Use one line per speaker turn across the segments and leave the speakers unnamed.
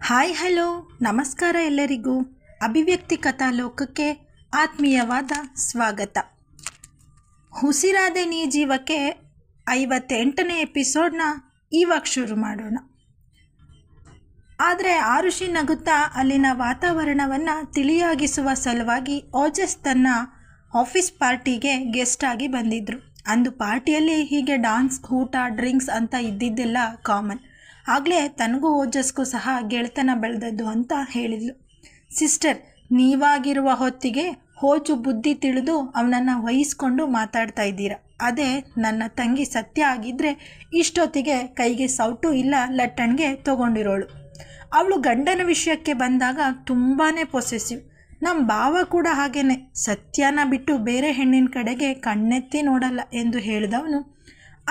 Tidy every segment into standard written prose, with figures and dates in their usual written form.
Hi hello ನಮಸ್ಕಾರ ಎಲ್ಲರಿಗೂ. ಅಭಿವ್ಯಕ್ತಿ ಕಥಾ ಲೋಕಕ್ಕೆ ಆತ್ಮೀಯವಾದ ಸ್ವಾಗತ. ಉಸಿರಾದೆ ನೀ ಜೀವಕ್ಕೆ 58ನೇ ಎಪಿಸೋಡ್ನ ಇವಾಗ ಶುರು ಮಾಡೋಣ. ಆದರೆ ಆರುಷಿ ನಗುತ್ತಾ ಅಲ್ಲಿನ ವಾತಾವರಣವನ್ನು ತಿಳಿಯಾಗಿಸುವ ಸಲುವಾಗಿ ಓಜಸ್ ತನ್ನ ಆಫೀಸ್ ಪಾರ್ಟಿಗೆ ಗೆಸ್ಟ್ ಆಗಿ ಬಂದಿದ್ದರು. ಅಂದು ಪಾರ್ಟಿಯಲ್ಲಿ ಹೀಗೆ ಡಾನ್ಸ್, ಊಟ, ಡ್ರಿಂಕ್ಸ್ ಅಂತ ಇದ್ದಿದ್ದೆಲ್ಲ ಕಾಮನ್. ಆಗಲೇ ತನಗೂ ಓಜಸ್ಗೂ ಸಹ ಗೆಳೆತನ ಬೆಳೆದದ್ದು ಅಂತ ಹೇಳಿದ್ಲು. ಸಿಸ್ಟರ್, ನೀವಾಗಿರುವ ಹೊತ್ತಿಗೆ ಹೋಚು ಬುದ್ಧಿ ತಿಳಿದು ಅವನನ್ನು ವಹಿಸ್ಕೊಂಡು ಮಾತಾಡ್ತಾ ಇದ್ದೀರಾ. ಅದೇ ನನ್ನ ತಂಗಿ ಸತ್ಯ ಆಗಿದ್ದರೆ ಇಷ್ಟೊತ್ತಿಗೆ ಕೈಗೆ ಸೌಟು ಇಲ್ಲ ಲಟ್ಟಣಿಗೆ ತೊಗೊಂಡಿರೋಳು. ಅವಳು ಗಂಡನ ವಿಷಯಕ್ಕೆ ಬಂದಾಗ ತುಂಬಾ ಪೊಸೆಸಿವ್. ನಮ್ಮ ಭಾವ ಕೂಡ ಹಾಗೇನೆ, ಸತ್ಯನ ಬಿಟ್ಟು ಬೇರೆ ಹೆಣ್ಣಿನ ಕಡೆಗೆ ಕಣ್ಣೆತ್ತಿ ನೋಡಲ್ಲ ಎಂದು ಹೇಳಿದವನು.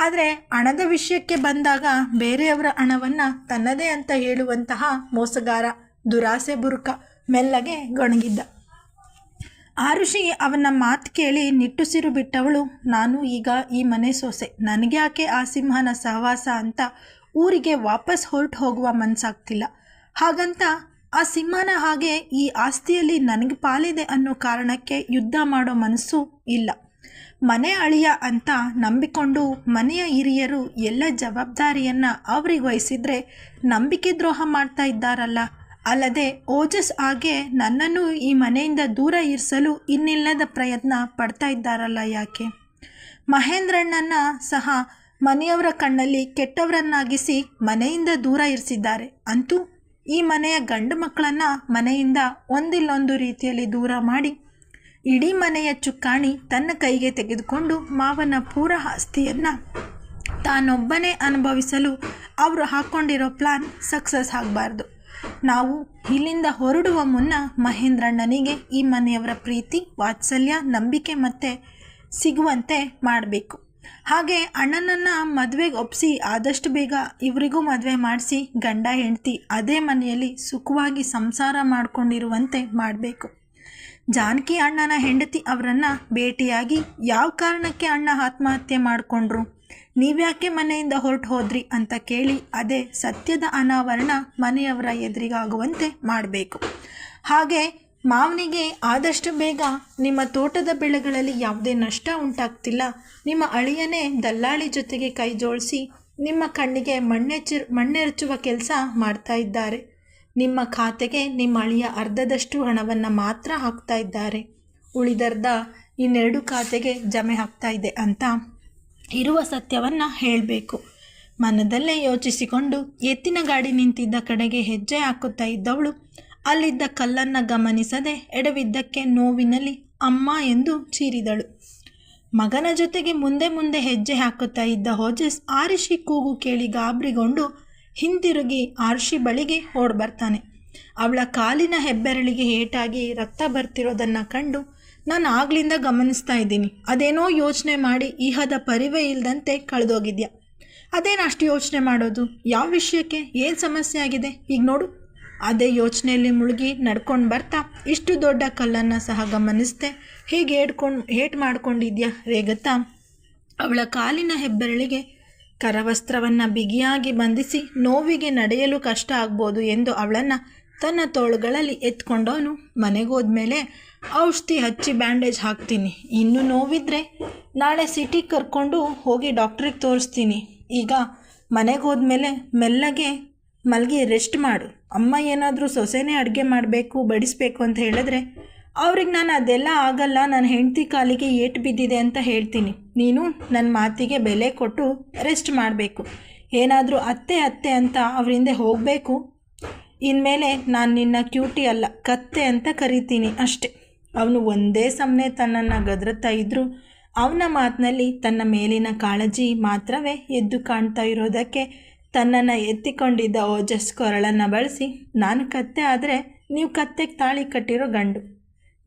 ಆದರೆ ಹಣದ ವಿಷಯಕ್ಕೆ ಬಂದಾಗ ಬೇರೆಯವರ ಹಣವನ್ನು ತನ್ನದೇ ಅಂತ ಹೇಳುವಂತಹ ಮೋಸಗಾರ, ದುರಾಸೆ ಬುರುಕ ಮೆಲ್ಲಗೆ ಗೊಣಗಿದ್ದ. ಆರುಷಿ ಅವನ ಮಾತು ಕೇಳಿ ನಿಟ್ಟುಸಿರು ಬಿಟ್ಟವಳು, ನಾನು ಈಗ ಈ ಮನೆ ಸೊಸೆ, ನನಗ್ಯಾಕೆ ಆ ಸಿಂಹನ ಸಹವಾಸ ಅಂತ ಊರಿಗೆ ವಾಪಸ್ ಹೊರಟು ಹೋಗುವ ಮನಸ್ಸಾಗ್ತಿಲ್ಲ. ಹಾಗಂತ ಆ ಸಿಂಹನ ಹಾಗೆ ಈ ಆಸ್ತಿಯಲ್ಲಿ ನನಗೆ ಪಾಲಿದೆ ಅನ್ನೋ ಕಾರಣಕ್ಕೆ ಯುದ್ಧ ಮಾಡೋ ಮನಸ್ಸು ಇಲ್ಲ. ಮನೆ ಅಳಿಯ ಅಂತ ನಂಬಿಕೊಂಡು ಮನೆಯ ಹಿರಿಯರು ಎಲ್ಲ ಜವಾಬ್ದಾರಿಯನ್ನು ಅವ್ರಿಗೆ ವಹಿಸಿದರೆ ನಂಬಿಕೆ ದ್ರೋಹ ಮಾಡ್ತಾ ಇದ್ದಾರಲ್ಲ. ಅಲ್ಲದೆ ಓಜಸ್ ಹಾಗೆ ನನ್ನನ್ನು ಈ ಮನೆಯಿಂದ ದೂರ ಇರಿಸಲು ಇನ್ನಿಲ್ಲದ ಪ್ರಯತ್ನ ಪಡ್ತಾ ಇದ್ದಾರಲ್ಲ ಯಾಕೆ? ಮಹೇಂದ್ರಣ್ಣನ ಸಹ ಮನೆಯವರ ಕಣ್ಣಲ್ಲಿ ಕೆಟ್ಟವರನ್ನಾಗಿಸಿ ಮನೆಯಿಂದ ದೂರ ಇರಿಸಿದ್ದಾರೆ. ಅಂತೂ ಈ ಮನೆಯ ಗಂಡು ಮಕ್ಕಳನ್ನು ಮನೆಯಿಂದ ಒಂದಿಲ್ಲೊಂದು ರೀತಿಯಲ್ಲಿ ದೂರ ಮಾಡಿ ಇಡೀ ಮನೆಯ ಚುಕ್ಕಾಣಿ ತನ್ನ ಕೈಗೆ ತೆಗೆದುಕೊಂಡು ಮಾವನ ಪೂರ ಆಸ್ತಿಯನ್ನು ತಾನೊಬ್ಬನೇ ಅನುಭವಿಸಲು ಅವರು ಹಾಕ್ಕೊಂಡಿರೋ ಪ್ಲ್ಯಾನ್ ಸಕ್ಸಸ್ ಆಗಬಾರ್ದು. ನಾವು ಇಲ್ಲಿಂದ ಹೊರಡುವ ಮುನ್ನ ಮಹೇಂದ್ರಣ್ಣನಿಗೆ ಈ ಮನೆಯವರ ಪ್ರೀತಿ, ವಾತ್ಸಲ್ಯ, ನಂಬಿಕೆ ಮತ್ತೆ ಸಿಗುವಂತೆ ಮಾಡಬೇಕು. ಹಾಗೆ ಅಣ್ಣನನ್ನು ಮದುವೆಗೆ ಒಪ್ಪಿಸಿ ಆದಷ್ಟು ಬೇಗ ಇವರಿಗೂ ಮದುವೆ ಮಾಡಿಸಿ ಗಂಡ ಹೆಂಡತಿ ಅದೇ ಮನೆಯಲ್ಲಿ ಸುಖವಾಗಿ ಸಂಸಾರ ಮಾಡಿಕೊಂಡಿರುವಂತೆ ಮಾಡಬೇಕು. ಜಾನಕಿ ಅಣ್ಣನ ಹೆಂಡತಿ ಅವರನ್ನು ಭೇಟಿಯಾಗಿ ಯಾವ ಕಾರಣಕ್ಕೆ ಅಣ್ಣ ಆತ್ಮಹತ್ಯೆ ಮಾಡಿಕೊಂಡ್ರು, ನೀವ್ಯಾಕೆ ಮನೆಯಿಂದ ಹೊರಟು ಹೋದ್ರಿ ಅಂತ ಕೇಳಿ ಅದೇ ಸತ್ಯದ ಅನಾವರಣ ಮನೆಯವರ ಎದುರಿಗಾಗುವಂತೆ ಮಾಡಬೇಕು. ಹಾಗೆ ಮಾವನಿಗೆ ಆದಷ್ಟು ಬೇಗ ನಿಮ್ಮ ತೋಟದ ಬೆಳೆಗಳಲ್ಲಿ ಯಾವುದೇ ನಷ್ಟ ಉಂಟಾಗ್ತಿಲ್ಲ, ನಿಮ್ಮ ಅಳಿಯನೇ ದಲ್ಲಾಳಿ ಜೊತೆಗೆ ಕೈ ಜೋಡಿಸಿ ನಿಮ್ಮ ಕಣ್ಣಿಗೆ ಮಣ್ಣೆರಚುವ ಕೆಲಸ ಮಾಡ್ತಾ ಇದ್ದಾರೆ, ನಿಮ್ಮ ಖಾತೆಗೆ ನಿಮ್ಮ ಅಳಿಯ ಅರ್ಧದಷ್ಟು ಹಣವನ್ನು ಮಾತ್ರ ಹಾಕ್ತಾ ಇದ್ದಾರೆ, ಉಳಿದರ್ಧ ಇನ್ನೆರಡು ಖಾತೆಗೆ ಜಮೆ ಹಾಕ್ತಾ ಇದೆ ಅಂತ ಇರುವ ಸತ್ಯವನ್ನು ಹೇಳಬೇಕು. ಮನದಲ್ಲೇ ಯೋಚಿಸಿಕೊಂಡು ಎತ್ತಿನ ಗಾಡಿ ನಿಂತಿದ್ದ ಕಡೆಗೆ ಹೆಜ್ಜೆ ಹಾಕುತ್ತಾ ಇದ್ದವಳು ಅಲ್ಲಿದ್ದ ಕಲ್ಲನ್ನು ಗಮನಿಸದೆ ಎಡವಿದ್ದಕ್ಕೆ ನೋವಿನಲ್ಲಿ ಅಮ್ಮ ಎಂದು ಚೀರಿದಳು. ಮಗನ ಜೊತೆಗೆ ಮುಂದೆ ಮುಂದೆ ಹೆಜ್ಜೆ ಹಾಕುತ್ತಾ ಇದ್ದ ಓಜಸ್ ಆರುಷಿ ಕೂಗು ಕೇಳಿ ಗಾಬರಿಗೊಂಡು ಹಿಂತಿರುಗಿ ಆರುಷಿ ಬಳಿಗೆ ಓಡ್ಬರ್ತಾನೆ. ಅವಳ ಕಾಲಿನ ಹೆಬ್ಬೆರಳಿಗೆ ಏಟಾಗಿ ರಕ್ತ ಬರ್ತಿರೋದನ್ನು ಕಂಡು, ನಾನು ಆಗ್ಲಿಂದ ಗಮನಿಸ್ತಾ ಇದ್ದೀನಿ, ಅದೇನೋ ಯೋಚನೆ ಮಾಡಿ ಇಹದ ಪರಿವೇ ಇಲ್ಲದಂತೆ ಕಳೆದೋಗಿದ್ಯಾ. ಅದೇನು ಅಷ್ಟು ಯೋಚನೆ ಮಾಡೋದು, ಯಾವ ವಿಷಯಕ್ಕೆ, ಏನು ಸಮಸ್ಯೆ ಆಗಿದೆ ಈಗ ನೋಡು. ಅದೇ ಯೋಚನೆಯಲ್ಲಿ ಮುಳುಗಿ ನಡ್ಕೊಂಡು ಬರ್ತಾ ಇಷ್ಟು ದೊಡ್ಡ ಕಲ್ಲನ್ನು ಸಹ ಗಮನಿಸ್ದೆ ಹೇಗೆ ಏಟು ಮಾಡ್ಕೊಂಡಿದ್ಯಾ ರೇಗತ್ತಾ. ಅವಳ ಕಾಲಿನ ಹೆಬ್ಬೆರಳಿಗೆ ಕರವಸ್ತ್ರವನ್ನು ಬಿಗಿಯಾಗಿ ಬಂಧಿಸಿ ನೋವಿಗೆ ನಡೆಯಲು ಕಷ್ಟ ಆಗ್ಬೋದು ಎಂದು ಅವಳನ್ನು ತನ್ನ ತೋಳುಗಳಲ್ಲಿ ಎತ್ಕೊಂಡವನು ಮನೆಗೋದ್ಮೇಲೆ ಔಷಧಿ ಹಚ್ಚಿ ಬ್ಯಾಂಡೇಜ್ ಹಾಕ್ತೀನಿ, ಇನ್ನೂ ನೋವಿದ್ರೆ ನಾಳೆ ಸಿಟಿಗೆ ಕರ್ಕೊಂಡು ಹೋಗಿ ಡಾಕ್ಟ್ರಿಗೆ ತೋರಿಸ್ತೀನಿ, ಈಗ ಮನೆಗೆ ಹೋದ್ಮೇಲೆ ಮೆಲ್ಲಗೆ ಮಲಗಿ ರೆಸ್ಟ್ ಮಾಡು. ಅಮ್ಮ ಏನಾದರೂ ಸೊಸೆನೇ ಅಡುಗೆ ಮಾಡಬೇಕು, ಬಡಿಸ್ಬೇಕು ಅಂತ ಹೇಳಿದ್ರೆ ಅವ್ರಿಗೆ ನಾನು ಅದೆಲ್ಲ ಆಗಲ್ಲ, ನನ್ನ ಹೆಂಡತಿ ಕಾಲಿಗೆ ಏಟು ಬಿದ್ದಿದೆ ಅಂತ ಹೇಳ್ತೀನಿ. ನೀನು ನನ್ನ ಮಾತಿಗೆ ಬೆಲೆ ಕೊಟ್ಟು ರೆಸ್ಟ್ ಮಾಡಬೇಕು. ಏನಾದರೂ ಅತ್ತೆ ಅತ್ತೆ ಅಂತ ಅವರಿಂದ ಹೋಗಬೇಕು. ಇನ್ಮೇಲೆ ನಾನು ನಿನ್ನ ಕ್ಯೂಟಿ ಅಲ್ಲ, ಕತ್ತೆ ಅಂತ ಕರಿತೀನಿ ಅಷ್ಟೆ. ಅವನು ಒಂದೇ ಸಮನೆ ತನ್ನನ್ನು ಗದರುತ್ತಾ ಇದ್ದರೂ ಅವನ ಮಾತಿನಲ್ಲಿ ತನ್ನ ಮೇಲಿನ ಕಾಳಜಿ ಮಾತ್ರವೇ ಎದ್ದು ಕಾಣ್ತಾ ಇರೋದಕ್ಕೆ ತನ್ನನ್ನು ಎತ್ತಿಕೊಂಡಿದ್ದ ಓಜಸ್ ಕೊರಳನ್ನು ಬಳಸಿ, ನಾನು ಕತ್ತೆ ಆದರೆ ನೀವು ಕತ್ತೆಗೆ ತಾಳಿ ಕಟ್ಟಿರೋ ಗಂಡು,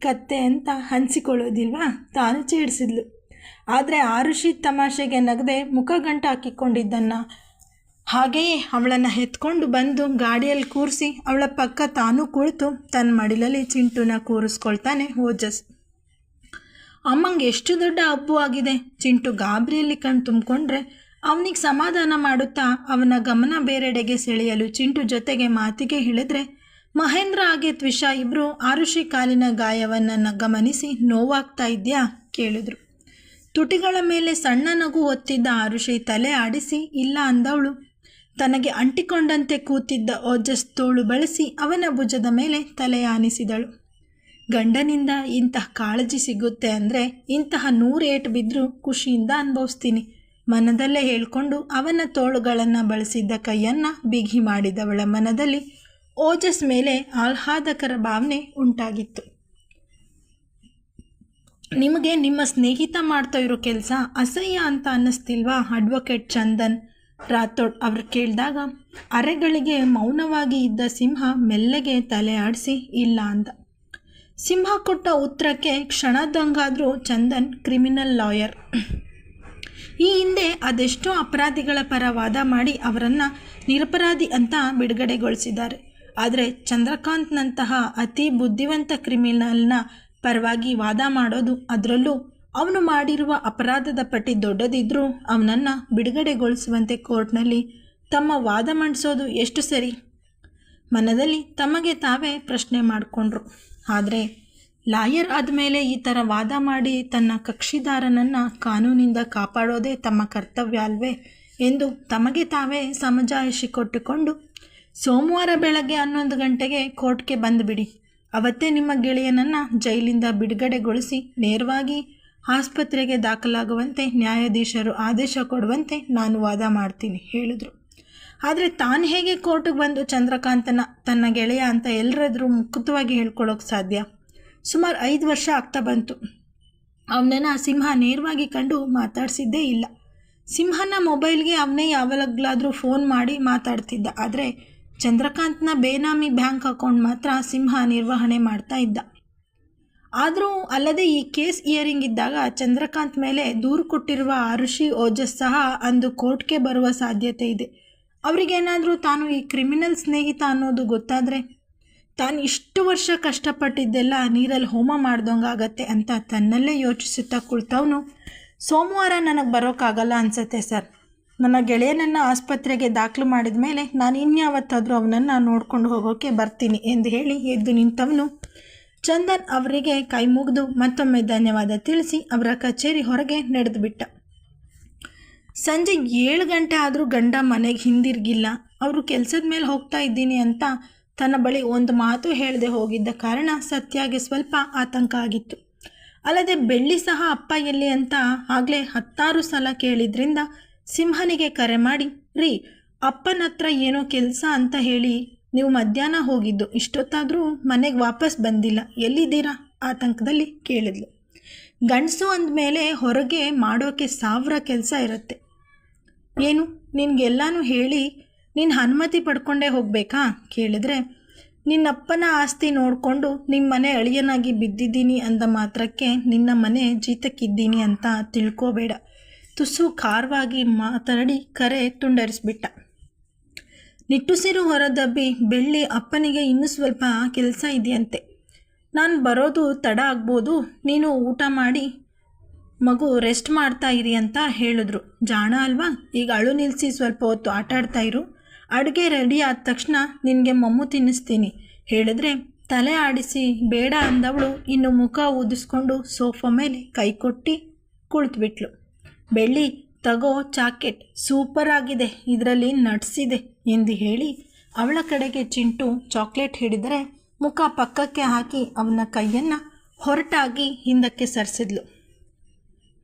ಕತ್ತೆ ಅಂತ ಹಂಚಿಕೊಳ್ಳೋದಿಲ್ವಾ ತಾನು ಚೇಡಿಸಿದ್ಲು. ಆದರೆ ಆರುಷಿ ತಮಾಷೆಗೆ ನಗದೆ ಮುಖಗಂಟು ಹಾಕಿಕೊಂಡಿದ್ದನ್ನು ಹಾಗೆಯೇ ಅವಳನ್ನು ಎತ್ಕೊಂಡು ಬಂದು ಗಾಡಿಯಲ್ಲಿ ಕೂರಿಸಿ ಅವಳ ಪಕ್ಕ ತಾನೂ ಕುಳಿತು ತನ್ನ ಮಡಿಲಲ್ಲಿ ಚಿಂಟುನ ಕೂರಿಸ್ಕೊಳ್ತಾನೆ ಓಜಸ್. ಅಮ್ಮಂಗೆ ಎಷ್ಟು ದೊಡ್ಡ ಹಬ್ಬು ಆಗಿದೆ. ಚಿಂಟು ಗಾಬರಿಯಲ್ಲಿ ಕಣ್ಣು ತುಂಬಿಕೊಂಡ್ರೆ ಅವನಿಗೆ ಸಮಾಧಾನ ಮಾಡುತ್ತಾ ಅವನ ಗಮನ ಬೇರೆಡೆಗೆ ಸೆಳೆಯಲು ಚಿಂಟು ಜೊತೆಗೆ ಮಾತಿಗೆ ಇಳಿದ್ರೆ ಮಹೇಂದ್ರ ಹಾಗೆ ತ್ವಿಷಾ ಇಬ್ಬರು ಆರುಷಿ ಕಾಲಿನ ಗಾಯವನ್ನು ಗಮನಿಸಿ ನೋವಾಗ್ತಾ ಇದೆಯಾ ಕೇಳಿದ್ರು. ತುಟಿಗಳ ಮೇಲೆ ಸಣ್ಣ ನಗು ಹೊತ್ತಿದ್ದ ಆರುಷಿ ತಲೆ ಆಡಿಸಿ ಇಲ್ಲ ಅಂದವಳು. ತನಗೆ ಅಂಟಿಕೊಂಡಂತೆ ಕೂತಿದ್ದ ಓಜಸ್ ತೋಳು ಬಳಸಿ ಅವನ ಭುಜದ ಮೇಲೆ ತಲೆ ಆನಿಸಿದಳು. ಗಂಡನಿಂದ ಇಂತಹ ಕಾಳಜಿ ಸಿಗುತ್ತೆ ಅಂದರೆ ಇಂತಹ 100 ಏಟು ಬಿದ್ದರೂ ಖುಷಿಯಿಂದ ಅನುಭವಿಸ್ತೀನಿ ಮನದಲ್ಲೇ ಹೇಳ್ಕೊಂಡು ಅವನ ತೋಳುಗಳನ್ನು ಬಳಸಿದ್ದ ಕೈಯನ್ನು ಬಿಗಿ ಮಾಡಿದವಳ ಮನದಲ್ಲಿ ಓಜಸ್ ಮೇಲೆ ಆಹ್ಲಾದಕರ ಭಾವನೆ ಉಂಟಾಗಿತ್ತು. ನಿಮಗೆ ನಿಮ್ಮ ಸ್ನೇಹಿತ ಮಾಡ್ತಾ ಇರೋ ಕೆಲಸ ಅಸಹ್ಯ ಅಂತ ಅನ್ನಿಸ್ತಿಲ್ವಾ? ಅಡ್ವೊಕೇಟ್ ಚಂದನ್ ರಾಥೋಡ್ ಅವರು ಕೇಳಿದಾಗ ಅರೆಗಳಿಗೆ ಮೌನವಾಗಿ ಇದ್ದ ಸಿಂಹ ಮೆಲ್ಲಗೆ ತಲೆ ಆಡಿಸಿ ಇಲ್ಲ ಅಂದ. ಸಿಂಹ ಕೊಟ್ಟ ಉತ್ತರಕ್ಕೆ ಕ್ಷಣದಂಗಾದರೂ ಚಂದನ್ ಕ್ರಿಮಿನಲ್ ಲಾಯರ್. ಈ ಹಿಂದೆ ಅದೆಷ್ಟೋ ಅಪರಾಧಿಗಳ ಪರ ವಾದ ಮಾಡಿ ಅವರನ್ನು ನಿರಪರಾಧಿ ಅಂತ ಬಿಡುಗಡೆಗೊಳಿಸಿದ್ದಾರೆ. ಆದರೆ ಚಂದ್ರಕಾಂತ್ನಂತಹ ಅತಿ ಬುದ್ಧಿವಂತ ಕ್ರಿಮಿನಲ್ನ ಪರವಾಗಿ ವಾದ ಮಾಡೋದು, ಅದರಲ್ಲೂ ಅವನು ಮಾಡಿರುವ ಅಪರಾಧದ ಪಟ್ಟಿ ದೊಡ್ಡದಿದ್ದರೂ ಅವನನ್ನು ಬಿಡುಗಡೆಗೊಳಿಸುವಂತೆ ಕೋರ್ಟ್ನಲ್ಲಿ ತಮ್ಮ ವಾದ ಮಂಡಿಸೋದು ಎಷ್ಟು ಸರಿ? ಮನದಲ್ಲಿ ತಮಗೆ ತಾವೇ ಪ್ರಶ್ನೆ ಮಾಡಿಕೊಂಡ್ರು. ಆದರೆ ಲಾಯರ್ ಆದಮೇಲೆ ಈ ಥರ ವಾದ ಮಾಡಿ ತನ್ನ ಕಕ್ಷಿದಾರನನ್ನು ಕಾನೂನಿಂದ ಕಾಪಾಡೋದೇ ತಮ್ಮ ಕರ್ತವ್ಯ ಅಲ್ವೇ ಎಂದು ತಮಗೆ ತಾವೇ ಸಮಜಾಯಿಷಿ ಕೊಟ್ಟುಕೊಂಡು ಸೋಮವಾರ ಬೆಳಗ್ಗೆ 11 ಗಂಟೆಗೆ ಕೋರ್ಟ್ಗೆ ಬಂದುಬಿಡಿ. ಅವತ್ತೇ ನಿಮ್ಮ ಗೆಳೆಯನನ್ನು ಜೈಲಿಂದ ಬಿಡುಗಡೆಗೊಳಿಸಿ ನೇರವಾಗಿ ಆಸ್ಪತ್ರೆಗೆ ದಾಖಲಾಗುವಂತೆ ನ್ಯಾಯಾಧೀಶರು ಆದೇಶ ಕೊಡುವಂತೆ ನಾನು ವಾದ ಮಾಡ್ತೀನಿ ಹೇಳಿದರು. ಆದರೆ ತಾನು ಹೇಗೆ ಕೋರ್ಟಿಗೆ ಬಂದು ಚಂದ್ರಕಾಂತನ ತನ್ನ ಗೆಳೆಯ ಅಂತ ಎಲ್ಲರಾದ್ರೂ ಮುಕ್ತವಾಗಿ ಹೇಳ್ಕೊಳ್ಳೋಕೆ ಸಾಧ್ಯ? ಸುಮಾರು 5 ವರ್ಷ ಆಗ್ತಾ ಬಂತು. ಅವನನ್ನು ಸಿಂಹ ನೇರವಾಗಿ ಕಂಡು ಮಾತಾಡಿಸಿದ್ದೇ ಇಲ್ಲ. ಸಿಂಹನ ಮೊಬೈಲ್ಗೆ ಅವನೇ ಯಾವಾಗಲಾದರೂ ಫೋನ್ ಮಾಡಿ ಮಾತಾಡ್ತಿದ್ದ. ಆದರೆ ಚಂದ್ರಕಾಂತ್ನ ಬೇನಾಮಿ ಬ್ಯಾಂಕ್ ಅಕೌಂಟ್ ಮಾತ್ರ ಸಿಂಹ ನಿರ್ವಹಣೆ ಮಾಡ್ತಾ ಇದ್ದ. ಆದರೂ ಅಲ್ಲದೆ ಈ ಕೇಸ್ ಹಿಯರಿಂಗ್ ಇದ್ದಾಗ ಚಂದ್ರಕಾಂತ್ ಮೇಲೆ ದೂರು ಕೊಟ್ಟಿರುವ ಆರುಷಿ ಓಜಸ್ ಸಹ ಅಂದು ಕೋರ್ಟ್ಗೆ ಬರುವ ಸಾಧ್ಯತೆ ಇದೆ. ಅವರಿಗೇನಾದರೂ ತಾನು ಈ ಕ್ರಿಮಿನಲ್ ಸ್ನೇಹಿತ ಅನ್ನೋದು ಗೊತ್ತಾದರೆ ತಾನು ಇಷ್ಟು ವರ್ಷ ಕಷ್ಟಪಟ್ಟಿದ್ದೆಲ್ಲ ನೀರಲ್ಲಿ ಹೋಮ ಮಾಡ್ದಂಗಾಗತ್ತೆ ಅಂತ ತನ್ನಲ್ಲೇ ಯೋಚಿಸುತ್ತಾ ಕುಳಿತವನು ಸೋಮವಾರ ನನಗೆ ಬರೋಕ್ಕಾಗಲ್ಲ ಅನಿಸುತ್ತೆ ಸರ್. ನನ್ನ ಗೆಳೆಯನನ್ನು ಆಸ್ಪತ್ರೆಗೆ ದಾಖಲು ಮಾಡಿದ ಮೇಲೆ ನಾನು ಇನ್ಯಾವತ್ತಾದರೂ ಅವನನ್ನು ನೋಡ್ಕೊಂಡು ಹೋಗೋಕ್ಕೆ ಬರ್ತೀನಿ ಎಂದು ಹೇಳಿ ಎದ್ದು ನಿಂತವನು ಚಂದನ್ ಅವರಿಗೆ ಕೈ ಮುಗಿದು ಮತ್ತೊಮ್ಮೆ ಧನ್ಯವಾದ ತಿಳಿಸಿ ಅವರ ಕಚೇರಿ ಹೊರಗೆ ನಡೆದು ಬಿಟ್ಟ. ಸಂಜೆ 7 ಗಂಟೆ ಆದರೂ ಗಂಡ ಮನೆಗೆ ಹಿಂದಿರುಗಿಲ್ಲ. ಅವರು ಕೆಲಸದ ಮೇಲೆ ಹೋಗ್ತಾ ಇದ್ದೀನಿ ಅಂತ ತನ್ನ ಬಳಿ ಒಂದು ಮಾತು ಹೇಳದೆ ಹೋಗಿದ್ದ ಕಾರಣ ಸತ್ಯಾಗೆ ಸ್ವಲ್ಪ ಆತಂಕ ಆಗಿತ್ತು. ಅಲ್ಲದೆ ಬೆಳ್ಳಿ ಸಹ ಅಪ್ಪ ಎಲ್ಲಿ ಅಂತ ಆಗಲೇ 10 ಸಲ ಕೇಳಿದ್ರಿಂದ ಸಿಂಹನಿಗೆ ಕರೆ ಮಾಡಿ, ರೀ ಅಪ್ಪನ ಹತ್ರ ಏನೋ ಕೆಲಸ ಅಂತ ಹೇಳಿ ನೀವು ಮಧ್ಯಾಹ್ನ ಹೋಗಿದ್ದು, ಇಷ್ಟೊತ್ತಾದರೂ ಮನೆಗೆ ವಾಪಸ್ ಬಂದಿಲ್ಲ, ಎಲ್ಲಿದ್ದೀರಾ ಆತಂಕದಲ್ಲಿ ಕೇಳಿದ್ಲು. ಗಂಡಸು ಅಂದಮೇಲೆ ಹೊರಗೆ ಮಾಡೋಕ್ಕೆ 1000 ಕೆಲಸ ಇರುತ್ತೆ. ಏನು ನಿನಗೆಲ್ಲನೂ ಹೇಳಿ ನೀನು ಅನುಮತಿ ಪಡ್ಕೊಂಡೇ ಹೋಗಬೇಕಾ ಕೇಳಿದ್ರೆ, ನಿನ್ನಪ್ಪನ ಆಸ್ತಿ ನೋಡಿಕೊಂಡು ನಿಮ್ಮ ಮನೆ ಅಳಿಯನಾಗಿ ಬಿದ್ದಿದ್ದೀನಿ ಅಂದ ಮಾತ್ರಕ್ಕೆ ನಿನ್ನ ಮನೆ ಜೀತಕ್ಕಿದ್ದೀನಿ ಅಂತ ತಿಳ್ಕೋಬೇಡ. ತುಸು ಖಾರವಾಗಿ ಮಾತಾಡಿ ಕರೆ ತುಂಡರಿಸ್ಬಿಟ್ಟ. ನಿಟ್ಟುಸಿರು ಹೊರದಬ್ಬಿ, ಬೆಳ್ಳಿ ಅಪ್ಪನಿಗೆ ಇನ್ನೂ ಸ್ವಲ್ಪ ಕೆಲಸ ಇದೆಯಂತೆ, ನಾನು ಬರೋದು ತಡ ಆಗ್ಬೋದು, ನೀನು ಊಟ ಮಾಡಿ ಮಗು ರೆಸ್ಟ್ ಮಾಡ್ತಾ ಇರಿ ಅಂತ ಹೇಳಿದ್ರು. ಜಾಣ ಅಲ್ವಾ, ಈಗ ಅಳು ನಿಲ್ಲಿಸಿ ಸ್ವಲ್ಪ ಹೊತ್ತು ಆಟಾಡ್ತಾ ಇರು, ಅಡುಗೆ ರೆಡಿ ಆದ ತಕ್ಷಣ ನಿನಗೆ ಮಮ್ಮು ತಿನ್ನಿಸ್ತೀನಿ ಹೇಳಿದ್ರೆ ತಲೆ ಆಡಿಸಿ ಬೇಡ ಅಂದವಳು ಇನ್ನು ಮುಖ ಊದಿಸ್ಕೊಂಡು ಸೋಫಾ ಮೇಲೆ ಕೈ ಕೊಟ್ಟು ಕುಳಿತುಬಿಟ್ಲು. ಬೆಳ್ಳಿ ತಗೋ ಚಾಕೆಟ್, ಸೂಪರ್ ಆಗಿದೆ, ಇದರಲ್ಲಿ ನಟ್ಸ್ ಇದೆ ಎಂದು ಹೇಳಿ ಅವಳ ಕಡೆಗೆ ಚಿಂಟು ಚಾಕ್ಲೇಟ್ ಹಿಡಿದರೆ ಮುಖ ಪಕ್ಕಕ್ಕೆ ಹಾಕಿ ಅವನ ಕೈಯನ್ನು ಹೊರಟಾಗಿ ಹಿಂದಕ್ಕೆ ಸರಿಸಿದ್ಲು.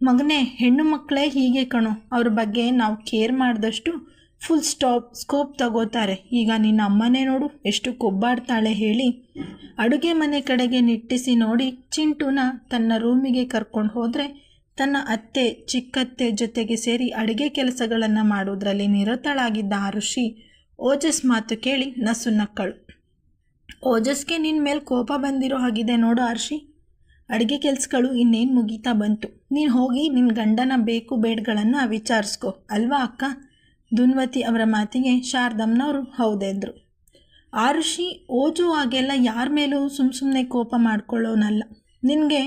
ಮಗನೇ, ಹೆಣ್ಣು ಮಕ್ಕಳೇ ಹೀಗೆ ಕಣೋ, ಅವ್ರ ಬಗ್ಗೆ ನಾವು ಕೇರ್ ಮಾಡಿದಷ್ಟು ಫುಲ್ ಸ್ಕೋಪ್ ತಗೋತಾರೆ. ಈಗ ನಿನ್ನ ಅಮ್ಮನೇ ನೋಡು ಎಷ್ಟು ಕೊಬ್ಬಾಡ್ತಾಳೆ ಹೇಳಿ ಅಡುಗೆ ಮನೆ ಕಡೆಗೆ ನಿಟ್ಟಿಸಿ ನೋಡಿ ಚಿಂಟುನ ತನ್ನ ರೂಮಿಗೆ ಕರ್ಕೊಂಡು ಹೋದರೆ ತನ್ನ ಅತ್ತೆ ಚಿಕ್ಕತ್ತೆ ಜೊತೆಗೆ ಸೇರಿ ಅಡುಗೆ ಕೆಲಸಗಳನ್ನು ಮಾಡೋದ್ರಲ್ಲಿ ನಿರತಳಾಗಿದ್ದ ಆರುಷಿ ಓಜಸ್ ಮಾತು ಕೇಳಿ ನಸು ನಕ್ಕಳು. ಓಜಸ್ಗೆ ನಿನ್ನ ಮೇಲೆ ಕೋಪ ಬಂದಿರೋ ಹಾಗಿದೆ ನೋಡು ಆರುಷಿ, ಅಡುಗೆ ಕೆಲಸಗಳು ಇನ್ನೇನು ಮುಗೀತಾ ಬಂತು, ನೀನು ಹೋಗಿ ನಿನ್ನ ಗಂಡನ ಬೇಕು ಬೇಡಗಳನ್ನು ವಿಚಾರಿಸ್ಕೊ ಅಲ್ವಾ ಅಕ್ಕ? ದುನ್ವತಿ ಅವರ ಮಾತಿಗೆ ಶಾರದಮ್ಮನವರು ಹೌದೆಂದರು. ಆರುಷಿ ಓಜು ಹಾಗೆಲ್ಲ ಯಾರ ಮೇಲೂ ಸುಮ್ಮನೆ ಕೋಪ ಮಾಡ್ಕೊಳ್ಳೋನಲ್ಲ, ನಿನಗೆ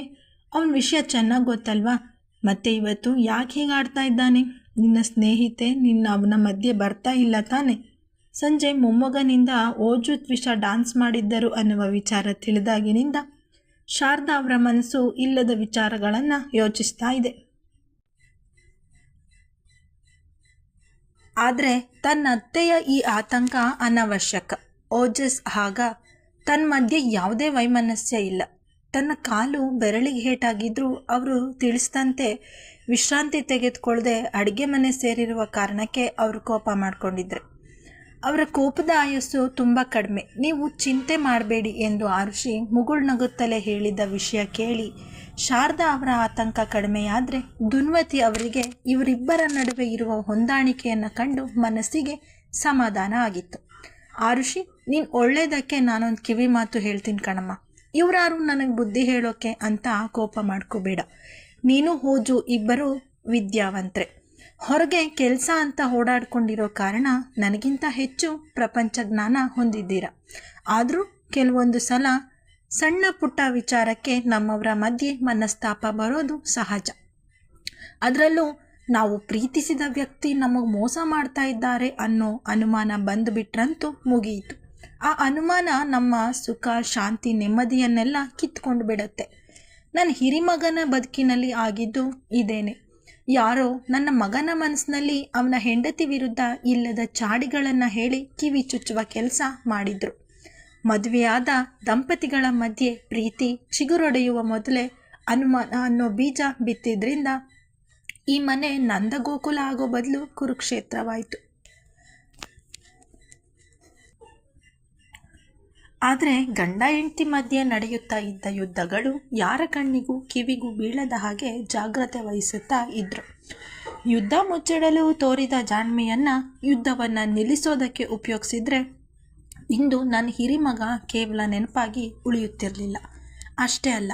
ಅವನ ವಿಷಯ ಚೆನ್ನಾಗಿ ಗೊತ್ತಲ್ವಾ, ಮತ್ತೆ ಇವತ್ತು ಯಾಕೆ ಹೀಗೆ ಆಡ್ತಾ ಇದ್ದಾನೆ? ನಿನ್ನ ಸ್ನೇಹಿತೆ ಅವನ ಮಧ್ಯೆ ಬರ್ತಾ ಇಲ್ಲ ತಾನೆ? ಸಂಜೆ ಮೊಮ್ಮಗನಿಂದ ಓಜುತ್ ವಿಷ ಡಾನ್ಸ್ ಮಾಡಿದ್ದರು ಅನ್ನುವ ವಿಚಾರ ತಿಳಿದಾಗಿನಿಂದ ಶಾರದಾ ಅವರ ಮನಸ್ಸು ಇಲ್ಲದ ವಿಚಾರಗಳನ್ನು ಯೋಚಿಸ್ತಾ ಇದೆ. ಆದರೆ ತನ್ನ ಅತ್ತೆಯ ಈ ಆತಂಕ ಅನವಶ್ಯಕ. ಓಜಸ್ ಆಗ ತನ್ನ ಮಧ್ಯೆ ಯಾವುದೇ ವೈಮನಸ್ಯ ಇಲ್ಲ. ತನ್ನ ಕಾಲು ಬೆರಳಿಗೆ ಹೇಟಾಗಿದ್ದರೂ ಅವರು ತಿಳಿಸಿದಂತೆ ವಿಶ್ರಾಂತಿ ತೆಗೆದುಕೊಳ್ಳದೆ ಅಡುಗೆ ಮನೆ ಸೇರಿರುವ ಕಾರಣಕ್ಕೆ ಅವರು ಕೋಪ ಮಾಡಿಕೊಂಡಿದ್ರು. ಅವರ ಕೋಪದ ಆಯಸ್ಸು ತುಂಬ ಕಡಿಮೆ. ನೀವು ಚಿಂತೆ ಮಾಡಬೇಡಿ ಎಂದು ಆರುಷಿ ಮುಗುಳ್ನಗುತ್ತಲೇ ಹೇಳಿದ ವಿಷಯ ಕೇಳಿ ಶಾರದಾ ಅವರ ಆತಂಕ ಕಡಿಮೆಯಾದರೆ ದುನ್ವತಿ ಅವರಿಗೆ ಇವರಿಬ್ಬರ ನಡುವೆ ಇರುವ ಹೊಂದಾಣಿಕೆಯನ್ನು ಕಂಡು ಮನಸ್ಸಿಗೆ ಸಮಾಧಾನ ಆಗಿತ್ತು. ಆರುಷಿ, ನೀನು ಒಳ್ಳೆಯದಕ್ಕೆ ನಾನೊಂದು ಕಿವಿ ಮಾತು ಹೇಳ್ತೀನಿ ಕಣಮ್ಮ. ಇವರಾರು ನನಗೆ ಬುದ್ಧಿ ಹೇಳೋಕೆ ಅಂತ ಕೋಪ ಮಾಡ್ಕೋಬೇಡ. ನೀನು ಹೋಜು ಇಬ್ಬರು ವಿದ್ಯಾವಂತರೆ. ಹೊರಗೆ ಕೆಲಸ ಅಂತ ಓಡಾಡ್ಕೊಂಡಿರೋ ಕಾರಣ ನನಗಿಂತ ಹೆಚ್ಚು ಪ್ರಪಂಚ ಜ್ಞಾನ ಹೊಂದಿದ್ದೀರ. ಆದರೂ ಕೆಲವೊಂದು ಸಲ ಸಣ್ಣ ಪುಟ್ಟ ವಿಚಾರಕ್ಕೆ ನಮ್ಮವರ ಮಧ್ಯೆ ಮನಸ್ತಾಪ ಬರೋದು ಸಹಜ. ಅದರಲ್ಲೂ ನಾವು ಪ್ರೀತಿಸಿದ ವ್ಯಕ್ತಿ ನಮಗೆ ಮೋಸ ಮಾಡ್ತಾ ಇದ್ದಾರೆ ಅನ್ನೋ ಅನುಮಾನ ಬಂದುಬಿಟ್ರಂತೂ ಮುಗಿಯಿತು. ಆ ಅನುಮಾನ ನಮ್ಮ ಸುಖ, ಶಾಂತಿ, ನೆಮ್ಮದಿಯನ್ನೆಲ್ಲ ಕಿತ್ಕೊಂಡು ಬಿಡುತ್ತೆ. ನನ್ನ ಹಿರಿಮಗನ ಬದುಕಿನಲ್ಲಿ ಆಗಿದ್ದು ಇದೇನೆ. ಯಾರೋ ನನ್ನ ಮಗನ ಮನಸ್ಸಿನಲ್ಲಿ ಅವನ ಹೆಂಡತಿ ವಿರುದ್ಧ ಇಲ್ಲದ ಚಾಡಿಗಳನ್ನು ಹೇಳಿ ಕಿವಿ ಚುಚ್ಚುವ ಕೆಲಸ ಮಾಡಿದರು. ಮದುವೆಯಾದ ದಂಪತಿಗಳ ಮಧ್ಯೆ ಪ್ರೀತಿ ಚಿಗುರೊಡೆಯುವ ಮೊದಲೇ ಅನುಮಾನ ಅನ್ನೋ ಬೀಜ ಬಿತ್ತಿದ್ರಿಂದ ಈ ಮನೆ ನಂದಗೋಕುಲ ಆಗೋ ಬದಲು ಕುರುಕ್ಷೇತ್ರವಾಯಿತು. ಆದರೆ ಗಂಡ ಹೆಂಡತಿ ಮಧ್ಯೆ ನಡೆಯುತ್ತಾ ಇದ್ದ ಯುದ್ಧಗಳು ಯಾರ ಕಣ್ಣಿಗೂ ಕಿವಿಗೂ ಬೀಳದ ಹಾಗೆ ಜಾಗ್ರತೆ ವಹಿಸುತ್ತಾ ಇದ್ದರು. ಯುದ್ಧ ಮುಚ್ಚಿಡಲು ತೋರಿದ ಜಾಣ್ಮೆಯನ್ನು ಯುದ್ಧವನ್ನು ನಿಲ್ಲಿಸೋದಕ್ಕೆ ಉಪಯೋಗಿಸಿದ್ರೆ ಇಂದು ನನ್ನ ಹಿರಿಮಗ ಕೇವಲ ನೆನಪಾಗಿ ಉಳಿಯುತ್ತಿರಲಿಲ್ಲ. ಅಷ್ಟೇ ಅಲ್ಲ,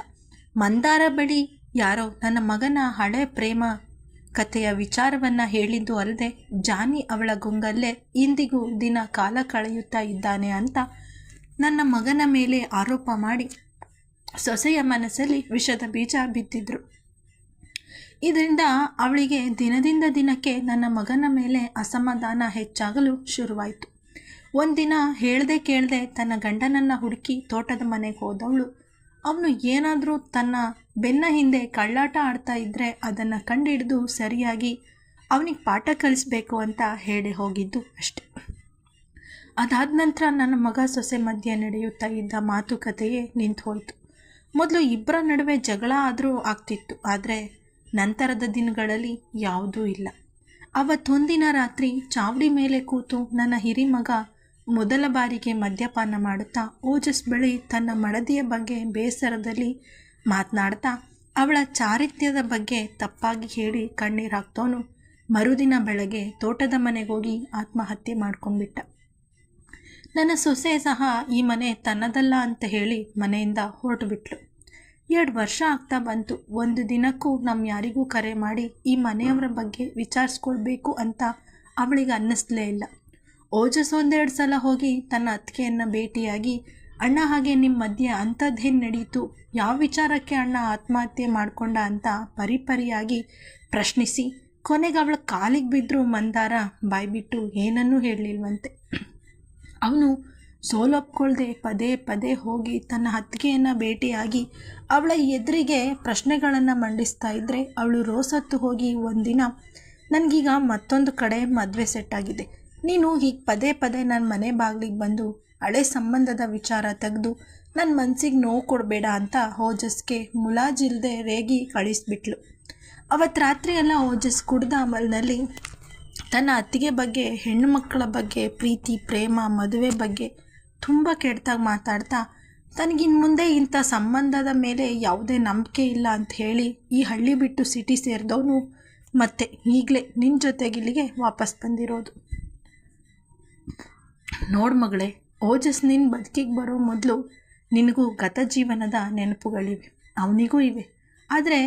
ಮಂದಾರ ಬಳಿ ಯಾರೋ ನನ್ನ ಮಗನ ಹಳೆ ಪ್ರೇಮ ಕಥೆಯ ವಿಚಾರವನ್ನು ಹೇಳಿದ್ದು ಅಲ್ಲದೆ ಜಾನಿ ಅವಳ ಗುಂಗಲ್ಲೇ ಇಂದಿಗೂ ದಿನ ಕಾಲ ಕಳೆಯುತ್ತಾ ಇದ್ದಾನೆ ಅಂತ ನನ್ನ ಮಗನ ಮೇಲೆ ಆರೋಪ ಮಾಡಿ ಸೊಸೆಯ ಮನಸ್ಸಲ್ಲಿ ವಿಷದ ಬೀಜ ಬಿತ್ತಿದ್ರು. ಇದರಿಂದ ಅವಳಿಗೆ ದಿನದಿಂದ ದಿನಕ್ಕೆ ನನ್ನ ಮಗನ ಮೇಲೆ ಅಸಮಾಧಾನ ಹೆಚ್ಚಾಗಲು ಶುರುವಾಯಿತು. ಒಂದಿನ ಹೇಳ್ದೆ ಕೇಳದೆ ತನ್ನ ಗಂಡನನ್ನು ಹುಡುಕಿ ತೋಟದ ಮನೆಗೆ ಹೋದವಳು ಅವನು ಏನಾದರೂ ತನ್ನ ಬೆನ್ನ ಹಿಂದೆ ಕಳ್ಳಾಟ ಆಡ್ತಾ ಇದ್ದರೆ ಅದನ್ನು ಕಂಡುಹಿಡಿದು ಸರಿಯಾಗಿ ಅವನಿಗೆ ಪಾಠ ಕಲಿಸ್ಬೇಕು ಅಂತ ಹೇಳಿ ಹೋಗಿದ್ದು ಅಷ್ಟೆ. ಅದಾದ ನಂತರ ನನ್ನ ಮಗ ಸೊಸೆ ಮಧ್ಯೆ ನಡೆಯುತ್ತಾ ಇದ್ದ ಮಾತುಕತೆಯೇ ನಿಂತು ಹೋಯಿತು. ಮೊದಲು ಇಬ್ಬರ ನಡುವೆ ಜಗಳ ಆದರೂ ಆಗ್ತಿತ್ತು, ಆದರೆ ನಂತರದ ದಿನಗಳಲ್ಲಿ ಯಾವುದೂ ಇಲ್ಲ. ಅವತ್ತೊಂದಿನ ರಾತ್ರಿ ಚಾವಡಿ ಮೇಲೆ ಕೂತು ನನ್ನ ಹಿರಿಮಗ ಮೊದಲ ಬಾರಿಗೆ ಮದ್ಯಪಾನ ಮಾಡುತ್ತಾ ಓಜಸ್ ಬಳಿ ತನ್ನ ಮಡದಿಯ ಬಗ್ಗೆ ಬೇಸರದಲ್ಲಿ ಮಾತನಾಡ್ತಾ ಅವಳ ಚಾರಿತ್ರ್ಯದ ಬಗ್ಗೆ ತಪ್ಪಾಗಿ ಹೇಳಿ ಕಣ್ಣೀರು ಹಾಕ್ತವನು ಮರುದಿನ ಬೆಳಗ್ಗೆ ತೋಟದ ಮನೆಗೆ ಹೋಗಿ ಆತ್ಮಹತ್ಯೆ ಮಾಡ್ಕೊಂಡ್ಬಿಟ್ಟ. ನನ್ನ ಸೊಸೆ ಸಹ ಈ ಮನೆ ತನ್ನದಲ್ಲ ಅಂತ ಹೇಳಿ ಮನೆಯಿಂದ ಹೊರಟು ಬಿಟ್ಲು. 2 ವರ್ಷ ಆಗ್ತಾ ಬಂತು. ಒಂದು ದಿನಕ್ಕೂ ನಮ್ಮ ಯಾರಿಗೂ ಕರೆ ಮಾಡಿ ಈ ಮನೆಯವರ ಬಗ್ಗೆ ವಿಚಾರಿಸ್ಕೊಳ್ಬೇಕು ಅಂತ ಅವಳಿಗೆ ಅನ್ನಿಸ್ಲೇ ಇಲ್ಲ. ಓಜಸ್ 1-2 ಸಲ ಹೋಗಿ ತನ್ನ ಅತ್ತಿಗೆಯನ್ನು ಭೇಟಿಯಾಗಿ, ಅಣ್ಣ ಹಾಗೆ ನಿಮ್ಮ ಮಧ್ಯೆ ಅಂಥದ್ದೇನು ನಡೀತು, ಯಾವ ವಿಚಾರಕ್ಕೆ ಅಣ್ಣ ಆತ್ಮಹತ್ಯೆ ಮಾಡಿಕೊಂಡ ಅಂತ ಪರಿಪರಿಯಾಗಿ ಪ್ರಶ್ನಿಸಿ ಕೊನೆಗೆ ಅವಳ ಕಾಲಿಗೆ ಬಿದ್ದರೂ ಮಂದಾರ ಬಾಯ್ಬಿಟ್ಟು ಏನನ್ನೂ ಹೇಳಲಿಲ್ವಂತೆ. ಅವನು ಸೋಲೊಪ್ಕೊಳ್ದೆ ಪದೇ ಪದೇ ಹೋಗಿ ತನ್ನ ಅತ್ತಿಗೆಯನ್ನು ಭೇಟಿಯಾಗಿ ಅವಳ ಎದುರಿಗೆ ಪ್ರಶ್ನೆಗಳನ್ನು ಮಂಡಿಸ್ತಾ ಇದ್ದರೆ ಅವಳು ರೋಸತ್ತು ಹೋಗಿ ಒಂದಿನ, ನನಗೀಗ ಮತ್ತೊಂದು ಕಡೆ ಮದುವೆ ಸೆಟ್ಟಾಗಿದೆ, ನೀನು ಹೀಗೆ ಪದೇ ಪದೇ ನನ್ನ ಮನೆ ಬಾಗಿಲಿಗೆ ಬಂದು ಹಳೆ ಸಂಬಂಧದ ವಿಚಾರ ತೆಗೆದು ನನ್ನ ಮನಸ್ಸಿಗೆ ನೋವು ಕೊಡಬೇಡ ಅಂತ ಓಜಸ್ಗೆ ಮುಲಾಜಿಲ್ಲದೆ ರೇಗಿ ಕಳಿಸ್ಬಿಟ್ಲು. ಅವತ್ತು ರಾತ್ರಿ ಎಲ್ಲ ಓಜಸ್ ಕುಡ್ದ ಅಮಲ್ನಲ್ಲಿ ತನ್ನ ಅತ್ತಿಗೆ ಬಗ್ಗೆ, ಹೆಣ್ಣು ಮಕ್ಕಳ ಬಗ್ಗೆ, ಪ್ರೀತಿ ಪ್ರೇಮ ಮದುವೆ ಬಗ್ಗೆ ತುಂಬ ಕೆಟ್ಟದಾಗಿ ಮಾತಾಡ್ತಾ ತನಗಿನ್ನು ಮುಂದೆ ಇಂಥ ಸಂಬಂಧದ ಮೇಲೆ ಯಾವುದೇ ನಂಬಿಕೆ ಇಲ್ಲ ಅಂತ ಹೇಳಿ ಈ ಹಳ್ಳಿ ಬಿಟ್ಟು ಸಿಟಿ ಸೇರಿದವನು ಮತ್ತೆ ಈಗಲೇ ನಿನ್ನ ಜೊತೆಗೆ ಇಲ್ಲಿಗೆ ವಾಪಸ್ ಬಂದಿರೋದು. ನೋಡು ಮಗಳೇ, ಓಜಸ್ ನಿನ್ನ ಬದುಕಿಗೆ ಬರೋ ಮೊದಲು ನಿನಗೂ ಗತ ಜೀವನದ ನೆನಪುಗಳಿವೆ, ಅವನಿಗೂ ಇವೆ. ಆದರೆ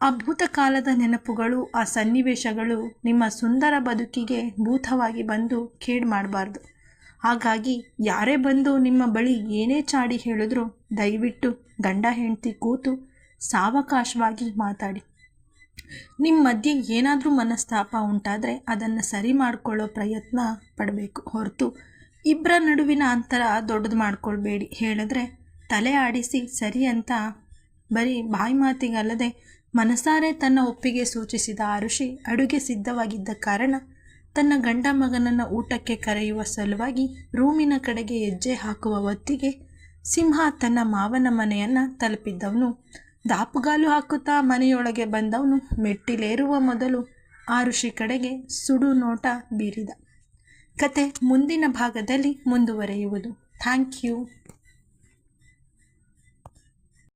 ಆ ಭೂತಕಾಲದ ನೆನಪುಗಳು, ಆ ಸನ್ನಿವೇಶಗಳು ನಿಮ್ಮ ಸುಂದರ ಬದುಕಿಗೆ ಭೂತವಾಗಿ ಬಂದು ಕೇಡು ಮಾಡಬಾರ್ದು. ಹಾಗಾಗಿ ಯಾರೇ ಬಂದು ನಿಮ್ಮ ಬಳಿ ಏನೇ ಚಾಡಿ ಹೇಳಿದ್ರು ದಯವಿಟ್ಟು ಗಂಡ ಹೆಂಡತಿ ಕೂತು ಸಾವಕಾಶವಾಗಿ ಮಾತಾಡಿ. ನಿಮ್ಮ ಮಧ್ಯೆ ಏನಾದರೂ ಮನಸ್ತಾಪ ಉಂಟಾದರೆ ಅದನ್ನು ಸರಿ ಮಾಡಿಕೊಳ್ಳೋ ಪ್ರಯತ್ನ ಪಡಬೇಕು ಹೊರತು ಇಬ್ಬರ ನಡುವಿನ ಅಂತರ ದೊಡ್ಡದು ಮಾಡ್ಕೊಳ್ಬೇಡಿ. ಹೇಳಿದ್ರೆ ತಲೆ ಆಡಿಸಿ ಸರಿ ಅಂತ ಬರೀ ಬಾಯಿ ಮಾತಿಗಲ್ಲದೆ ಮನಸಾರೆ ತನ್ನ ಒಪ್ಪಿಗೆ ಸೂಚಿಸಿದ ಆರುಷಿ ಅಡುಗೆ ಸಿದ್ಧವಾಗಿದ್ದ ಕಾರಣ ತನ್ನ ಗಂಡ ಮಗನನ್ನು ಊಟಕ್ಕೆ ಕರೆಯುವ ಸಲುವಾಗಿ ರೂಮಿನ ಕಡೆಗೆ ಹೆಜ್ಜೆ ಹಾಕುವ ಹೊತ್ತಿಗೆ ಸಿಂಹ ತನ್ನ ಮಾವನ ಮನೆಯನ್ನು ತಲುಪಿದ್ದವನು. ದಾಪುಗಾಲು ಹಾಕುತ್ತಾ ಮನೆಯೊಳಗೆ ಬಂದವನು ಮೆಟ್ಟಿಲೇರುವ ಮೊದಲು ಆರುಷಿ ಕಡೆಗೆ ಸುಡು ನೋಟ ಬೀರಿದ. ಕತೆ ಮುಂದಿನ ಭಾಗದಲ್ಲಿ ಮುಂದುವರೆಯುವುದು. Thank you.